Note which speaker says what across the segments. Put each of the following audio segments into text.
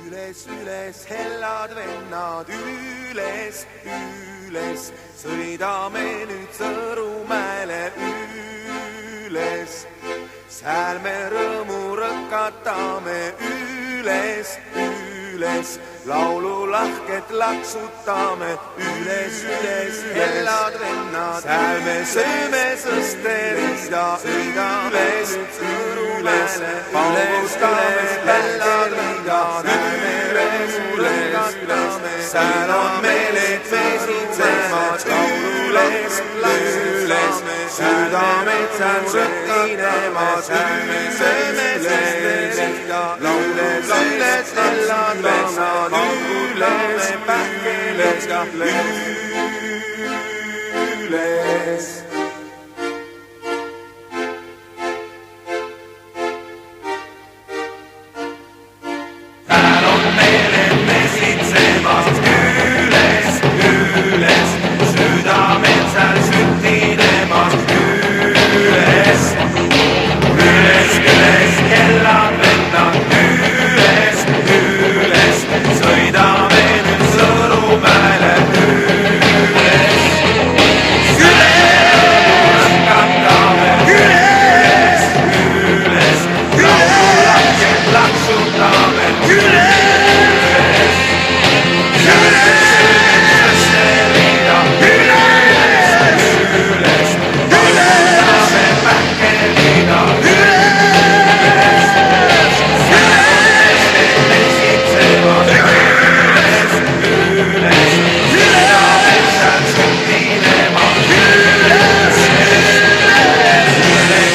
Speaker 1: Üles, üles, hellad vennad, üles, üles, sõidame nüüd Sõõrumäele üles. Sääl me rõõmu rõkatame üles, üles, laululahket laksutame üles, üles, hellad vennad. Sääl me sööme sõsterida üles, üles, paugustame hellad vennad üles, rõkatame. Sääl on meeled mesitsemas üles, üles, südametsal rõkinemas üles, sõsterida üles, üles, hellad vennad üles, pähkeles üles. Tääl on meeled mesitsemas üles, üles, südametsal süttinemas üles, üles, üles, hellad vennad üles, üles, sõidame nüüd Sõõrumäele üles, üles, rõkatame üles, üles, laululahket laksutame üles, üles, sõsterida üles, üles, laulame pähkelida üles, üles, mesitsemas üles, üles, südametsal süttinemas üles, üles,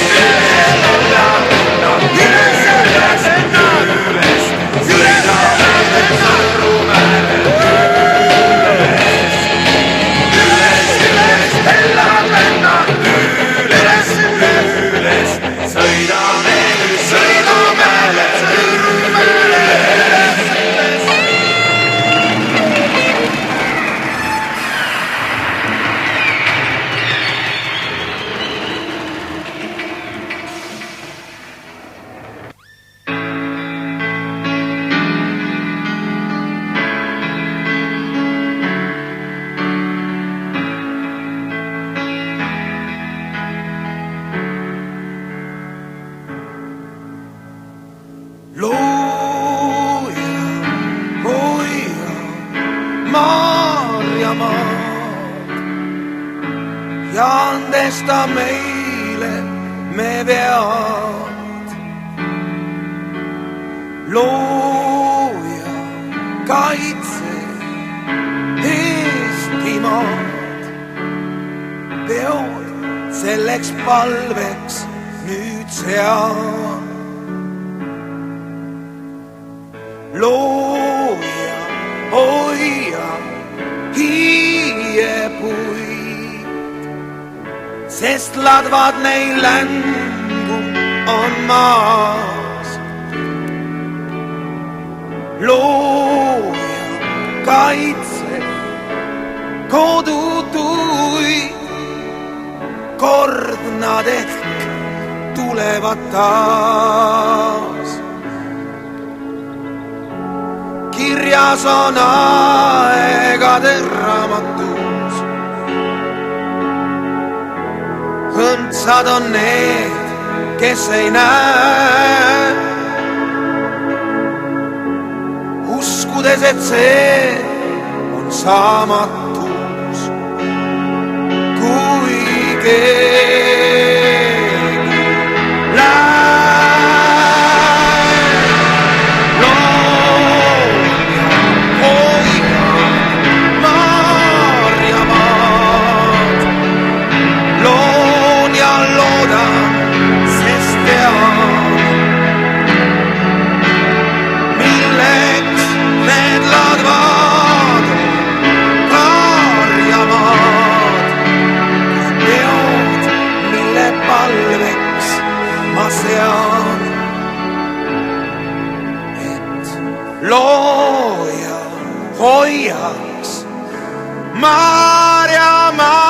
Speaker 1: hellad vennad üles, üles, sõidame Sõõrumäele üles, üles, hellad vennad üles, üles, sõidame nüüd Sõõrumäele üles. Looja, hoia Maarjamaad ja andesta meile me vead. Looja, kaitse Eestimaad, peod selleks palveks nüüd sean. Looja, hoia hiiepuid, sest ladvad neil längu on maas. Looja, kaitse kodutuid, kord nad ehk tulevad taas. Kirjas on aegade raamatus, õndsad on need, kes ei näe, uskudes, et see on saamatus, kui keegi läheb. Looja hoiaks Maarjamaa.